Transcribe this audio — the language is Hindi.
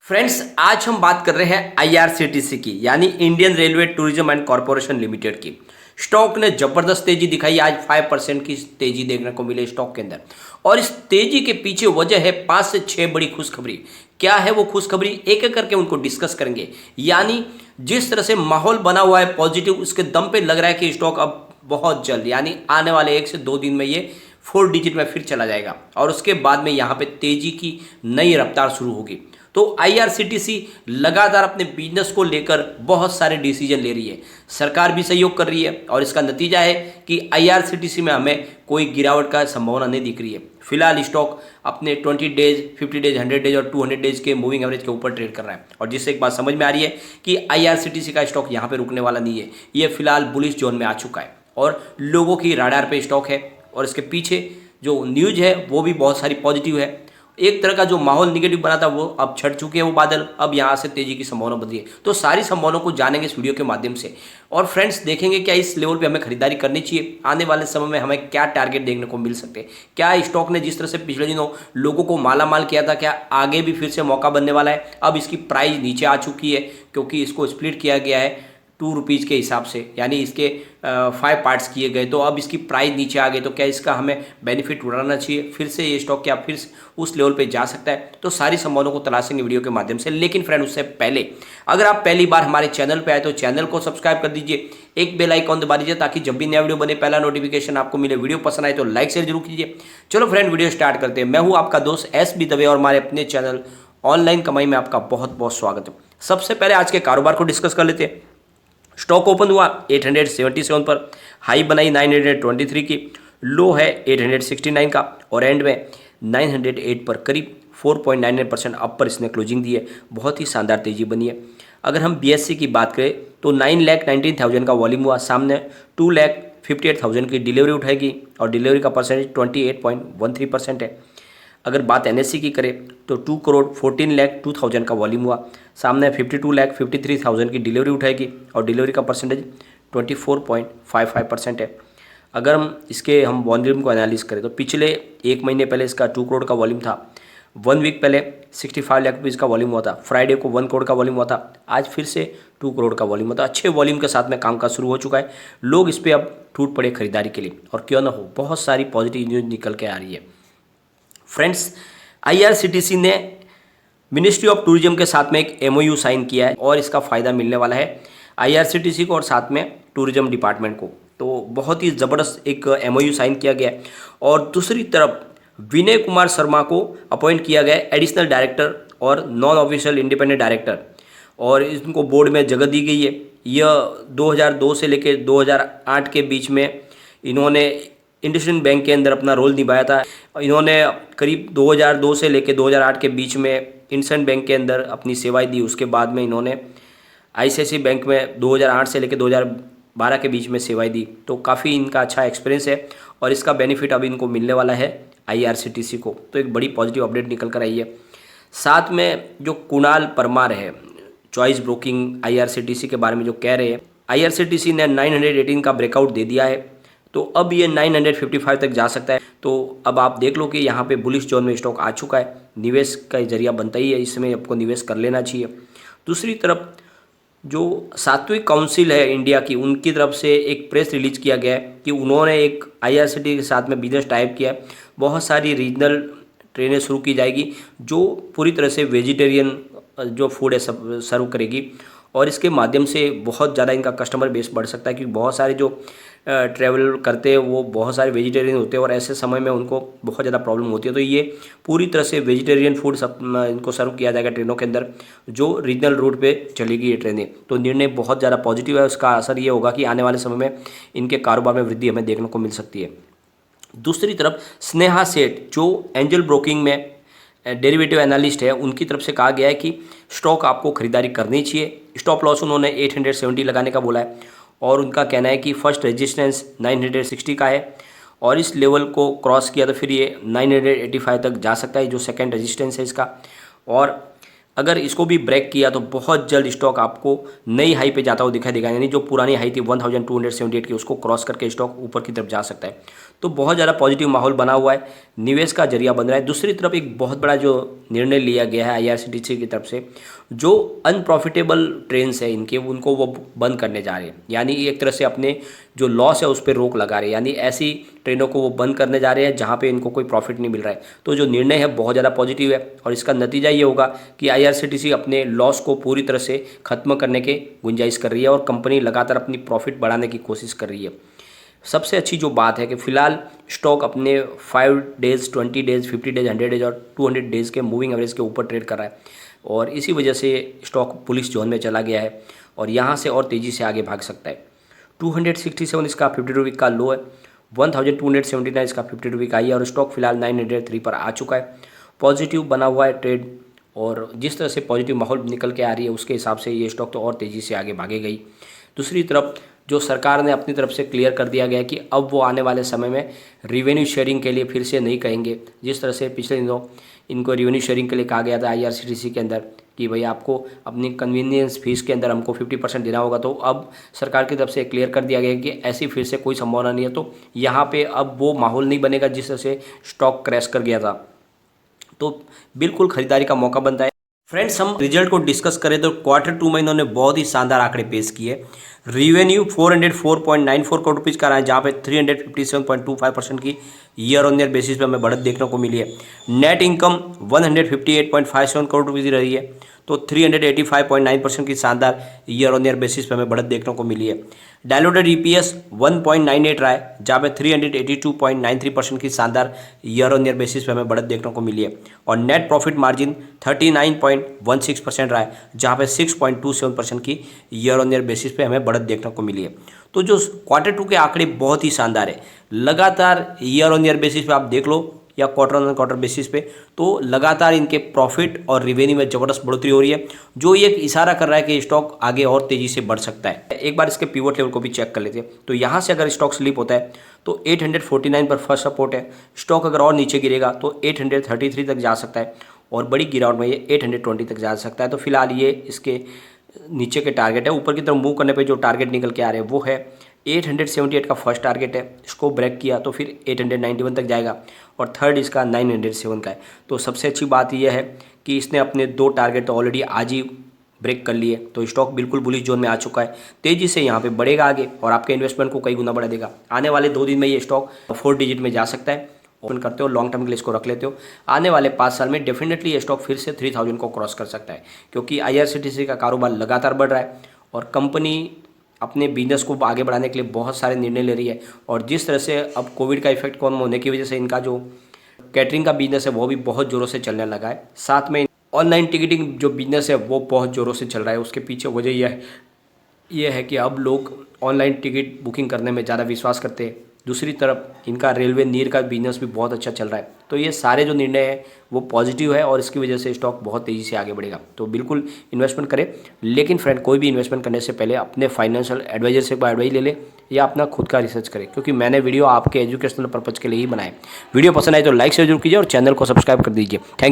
फ्रेंड्स, आज हम बात कर रहे हैं आईआरसीटीसी की, यानी Indian railway tourism and corporation limited की। स्टॉक ने जबरदस्त तेजी दिखाई। आज 5% की तेजी देखने को मिले स्टॉक के अंदर। और इस तेजी के पीछे वजह है 5 से 6 बड़ी खुशखबरी। क्या है वो खुशखबरी, एक एक करके उनको डिस्कस करेंगे। यानी जिस तरह से माहौल बना हुआ है पॉजिटिव, उसके दम पे लग रहा है कि स्टॉक अब बहुत जल्द, यानी आने वाले 1 से 2 दिन में ये 4 डिजिट में फिर चला जाएगा और उसके बाद में यहाँ पे तेजी की नई रफ्तार शुरू होगी। तो आईआरसीटीसी लगातार अपने बिजनेस को लेकर बहुत सारे डिसीजन ले रही है। सरकार भी सहयोग कर रही है और इसका नतीजा है कि आईआरसीटीसी में हमें कोई गिरावट का संभावना नहीं दिख रही है। फिलहाल स्टॉक अपने 20 डेज, 50 डेज, 100 डेज और 200 डेज के मूविंग एवरेज के ऊपर ट्रेड कर रहा है। और जिससे एक बात समझ में आ रही है कि आईआरसीटीसी का स्टॉक यहाँ पे रुकने वाला नहीं है। ये फिलहाल बुलिश जोन में आ चुका है और लोगों की राडार पे स्टॉक है। और इसके पीछे जो न्यूज है वो भी बहुत सारी पॉजिटिव है। एक तरह का जो माहौल निगेटिव बना था वो अब छट चुके हैं वो बादल, अब यहाँ से तेजी की संभावना बन रही है। तो सारी संभावनाओं को जानेंगे इस वीडियो के माध्यम से। और फ्रेंड्स, देखेंगे क्या इस लेवल पे हमें खरीदारी करनी चाहिए, आने वाले समय में हमें क्या टारगेट देखने को मिल सकते हैं। क्या स्टॉक ने जिस तरह से पिछले दिनों लोगों को माला माल किया था, क्या आगे भी फिर से मौका बनने वाला है। अब इसकी प्राइस नीचे आ चुकी है क्योंकि इसको स्प्लिट किया गया है ₹2 के हिसाब से, यानी इसके 5 पार्ट्स किए गए। तो अब इसकी प्राइस नीचे आ गई, तो क्या इसका हमें बेनिफिट उठाना चाहिए, फिर से ये स्टॉक क्या फिर उस लेवल पे जा सकता है। तो सारी संभावनाओं को तलाशेंगे वीडियो के माध्यम से। लेकिन फ्रेंड, उससे पहले अगर आप पहली बार हमारे चैनल पे आए तो चैनल को सब्सक्राइब कर दीजिए, एक बेल आइकॉन दबा दीजिए ताकि जब भी नया वीडियो बने पहला नोटिफिकेशन आपको मिले। वीडियो पसंद आए तो लाइक शेयर जरूर कीजिए। चलो फ्रेंड, वीडियो स्टार्ट करते हैं। मैं हूँ आपका दोस्त SB दवे और हमारे अपने चैनल ऑनलाइन कमाई में आपका बहुत बहुत स्वागत है। सबसे पहले आज के कारोबार को डिस्कस कर लेते हैं। स्टॉक ओपन हुआ 877 पर, हाई बनाई 923 की, लो है 869 का और एंड में 908 पर करीब 4.99% अप पर इसने क्लोजिंग दी है। बहुत ही शानदार तेजी बनी है। अगर हम BSE की बात करें तो 9,19,000 का वॉल्यूम हुआ, सामने 2,58,000 की डिलीवरी उठाएगी और डिलीवरी का परसेंटेज 28.13% है। अगर बात NSE की करें तो 2,14,02,000 का वॉल्यूम हुआ, सामने 52,53,000 की डिलीवरी उठाएगी और डिलीवरी का परसेंटेज 24.55% है। अगर हम वॉल्यूम को एनालिस करें तो पिछले 1 महीने पहले इसका 2 करोड़ का वॉल्यूम था। 1 वीक पहले 65 लाख रुपीज़ का वॉल्यूम हुआ था। फ्राइडे को 1 करोड़ का वॉल्यूम हुआ था। आज फिर से 2 करोड़ का वॉल्यूम हुआ था। अच्छे वॉल्यूम के साथ में कामकाज शुरू हो चुका है। लोग इस पर अब टूट पड़े खरीदारी के लिए, और क्यों ना हो, बहुत सारी पॉजिटिव न्यूज़ निकल के आ रही है। फ्रेंड्स, आईआरसीटीसी ने मिनिस्ट्री ऑफ टूरिज्म के साथ में एक MOU साइन किया है और इसका फ़ायदा मिलने वाला है आईआरसीटीसी को और साथ में टूरिज्म डिपार्टमेंट को। तो बहुत ही ज़बरदस्त एक MOU साइन किया गया है। और दूसरी तरफ विनय कुमार शर्मा को अपॉइंट किया गया है एडिशनल डायरेक्टर और नॉन ऑफिशियल इंडिपेंडेंट डायरेक्टर, और इनको बोर्ड में जगह दी गई है। यह 2002 से लेकर 2008 के बीच में इन्होंने इंडसइंड बैंक के अंदर अपना रोल निभाया था। इन्होंने करीब 2002 से लेकर 2008 के बीच में इंडसइंड बैंक के अंदर अपनी सेवाएं दी। उसके बाद में इन्होंने ICICI बैंक में 2008 से लेकर 2012 के बीच में सेवाएं दी। तो काफ़ी इनका अच्छा एक्सपीरियंस है और इसका बेनिफिट अभी इनको मिलने वाला है IRCTC को। तो एक बड़ी पॉजिटिव अपडेट निकल कर आई है। साथ में जो कुणाल परमार है, चॉइस ब्रोकिंग IRCTC के बारे में जो कह रहे हैं, IRCTC ने 918 का ब्रेकआउट दे दिया है, तो अब ये 955 तक जा सकता है। तो अब आप देख लो कि यहाँ पे बुलिश जोन में स्टॉक आ चुका है। निवेश का जरिया बनता ही है, इसमें आपको निवेश कर लेना चाहिए। दूसरी तरफ जो सात्विक काउंसिल है इंडिया की, उनकी तरफ से एक प्रेस रिलीज किया गया है कि उन्होंने एक IRCTC के साथ में बिजनेस टाइप किया है। बहुत सारी रीजनल ट्रेनें शुरू की जाएगी जो पूरी तरह से वेजिटेरियन जो फूड है सब सर्व करेगी, और इसके माध्यम से बहुत ज़्यादा इनका कस्टमर बेस बढ़ सकता है। क्योंकि बहुत सारे जो ट्रैवल करते हैं वो बहुत सारे वेजिटेरियन होते हैं और ऐसे समय में उनको बहुत ज़्यादा प्रॉब्लम होती है। तो ये पूरी तरह से वेजिटेरियन फूड सब इनको सर्व किया जाएगा ट्रेनों के अंदर, जो रीजनल रूट पे चलेगी ये ट्रेनें। तो निर्णय बहुत ज़्यादा पॉजिटिव है। उसका असर ये होगा कि आने वाले समय में इनके कारोबार में वृद्धि हमें देखने को मिल सकती है। दूसरी तरफ स्नेहा सेठ, जो एंजल ब्रोकिंग में डेरिवेटिव एनालिस्ट है, उनकी तरफ से कहा गया है कि स्टॉक आपको खरीदारी करनी चाहिए। स्टॉप लॉस उन्होंने 870 लगाने का बोला है और उनका कहना है कि फर्स्ट रेजिस्टेंस 960 का है और इस लेवल को क्रॉस किया तो फिर ये 985 तक जा सकता है, जो सेकंड रेजिस्टेंस है इसका। और अगर इसको भी ब्रेक किया तो बहुत जल्द स्टॉक आपको नई हाई पे जाता हुआ दिखाई देगा, यानी जो पुरानी हाई थी 1278 की उसको क्रॉस करके स्टॉक ऊपर की तरफ जा सकता है। तो बहुत ज़्यादा पॉजिटिव माहौल बना हुआ है, निवेश का जरिया बन रहा है। दूसरी तरफ एक बहुत बड़ा जो निर्णय लिया गया है IRCTC की तरफ से, जो अनप्रॉफिटेबल ट्रेन्स है इनके, उनको वो बंद करने जा रहे हैं, यानी एक तरह से अपने जो लॉस है उस पर रोक लगा रहे हैं, यानी ऐसी ट्रेनों को वो बंद करने जा रहे हैं जहाँ पे इनको कोई प्रॉफिट नहीं मिल रहा है। तो जो निर्णय है बहुत ज़्यादा पॉजिटिव है और इसका नतीजा ये होगा कि IRCTC अपने लॉस को पूरी तरह से खत्म करने के गुंजाइश कर रही है और कंपनी लगातार अपनी प्रॉफिट बढ़ाने की कोशिश कर रही है। सबसे अच्छी जो बात है कि फिलहाल स्टॉक अपने 5 डेज़, 20 डेज़, 50 डेज़, 100 डेज़ और 200 डेज़ के मूविंग एवरेज के ऊपर ट्रेड कर रहा है और इसी वजह से स्टॉक बुलिश जोन में चला गया है और यहाँ से और तेज़ी से आगे भाग सकता है। 267 इसका 50 वीक का लो है, 1279 इसका 50 वीक हाई है और स्टॉक फिलहाल 903 पर आ चुका है। पॉजिटिव बना हुआ है ट्रेड और जिस तरह से पॉजिटिव माहौल निकल के आ रही है उसके हिसाब से ये स्टॉक तो और तेज़ी से आगे भागेगा ही। दूसरी तरफ जो सरकार ने अपनी तरफ से क्लियर कर दिया गया है कि अब वो आने वाले समय में रिवेन्यू शेयरिंग के लिए फिर से नहीं कहेंगे। जिस तरह से पिछले दिनों इनको रिवेन्यू शेयरिंग के लिए कहा गया था IRCTC के अंदर कि भाई आपको अपनी कन्वीनियंस फीस के अंदर हमको 50% देना होगा, तो अब सरकार की तरफ से क्लियर कर दिया गया है कि ऐसी फिर से कोई संभावना नहीं है। तो यहाँ पे अब वो माहौल नहीं बनेगा जिस तरह से स्टॉक क्रैश कर गया था, तो बिल्कुल खरीदारी का मौका बनता है। फ्रेंड्स, हम रिजल्ट को डिस्कस करें तो Q2 में इन्होंने बहुत ही शानदार आंकड़े पेश किए। रिवेन्यू 404.94 करोड़ रुपीज़ का रहा है, जहाँ पे 357.25% की ईयर ऑन ईयर बेसिस पे हमें बढ़त देखने को मिली है। नेट इनकम 158.57 करोड़ रुपीज़ रही है, तो 385.9% की शानदार ईयर ऑन ईयर बेसिस पे हमें बढ़त देखने को मिली है। डायलूटेड EPS 1.98 रहा है, जहाँ पे 382.93% की शानदार ईयर ऑन ईयर बेसिस पे हमें बढ़त देखने को मिली है और नेट प्रॉफिट मार्जिन 39.16% रहा है, जहाँ पे 6.27% की ईयर ऑन ईयर बेसिस पे हमें बढ़त देखने को मिली है। तो जो Q2 के आंकड़े बहुत ही शानदार है, लगातार ईयर ऑन ईयर बेसिस पे आप देख लो या क्वार्टर ऑन क्वार्टर बेसिस पे, तो लगातार इनके प्रॉफिट और रिवेन्यू में ज़बरदस्त बढ़ोतरी हो रही है, जो ये एक इशारा कर रहा है कि स्टॉक आगे और तेज़ी से बढ़ सकता है। एक बार इसके पिवट लेवल को भी चेक कर लेते हैं, तो यहाँ से अगर स्टॉक स्लिप होता है तो 849 पर फर्स्ट सपोर्ट है। स्टॉक अगर और नीचे गिरेगा तो 833 तक जा सकता है और बड़ी गिरावट में ये 820 तक जा सकता है। तो फिलहाल ये इसके नीचे के टारगेट है। ऊपर की तरफ मूव करने पे जो टारगेट निकल के आ रहे हैं वो है 878 का फर्स्ट टारगेट है, इसको ब्रेक किया तो फिर 891 तक जाएगा और थर्ड इसका 907 का है। तो सबसे अच्छी बात यह है कि इसने अपने 2 टारगेट तो ऑलरेडी आज ही ब्रेक कर लिए, तो स्टॉक बिल्कुल बुलिश जोन में आ चुका है, तेज़ी से यहाँ पे बढ़ेगा आगे और आपके इन्वेस्टमेंट को कई गुना बढ़ा देगा। आने वाले 2 दिन में ये स्टॉक 4 डिजिट में जा सकता है। ओपन करते हो, लॉन्ग टर्म के लिए इसको रख लेते हो, आने वाले 5 साल में डेफिनेटली ये स्टॉक फिर से 3000 को क्रॉस कर सकता है, क्योंकि IRCTC का कारोबार लगातार बढ़ रहा है और कंपनी अपने बिजनेस को आगे बढ़ाने के लिए बहुत सारे निर्णय ले रही है। और जिस तरह से अब कोविड का इफेक्ट कम होने की वजह से इनका जो कैटरिंग का बिजनेस है वो भी बहुत ज़ोरों से चलने लगा है, साथ में ऑनलाइन टिकटिंग जो बिजनेस है वो बहुत ज़ोरों से चल रहा है। उसके पीछे वजह यह है कि अब लोग ऑनलाइन टिकट बुकिंग करने में ज़्यादा विश्वास करते हैं। दूसरी तरफ इनका रेलवे नीर का बिजनेस भी बहुत अच्छा चल रहा है। तो ये सारे जो निर्णय है वो पॉजिटिव है और इसकी वजह से स्टॉक बहुत तेज़ी से आगे बढ़ेगा। तो बिल्कुल इन्वेस्टमेंट करें, लेकिन फ्रेंड कोई भी इन्वेस्टमेंट करने से पहले अपने फाइनेंशियल एडवाइजर से एडवाइस ले ले या अपना खुद का रिसर्च करें, क्योंकि मैंने वीडियो आपके एजुकेशनल पर्पज़ के लिए ही बनाए। वीडियो पसंद आए तो लाइक शेयर जरूर कीजिए और चैनल को सब्सक्राइब कर दीजिए। थैंक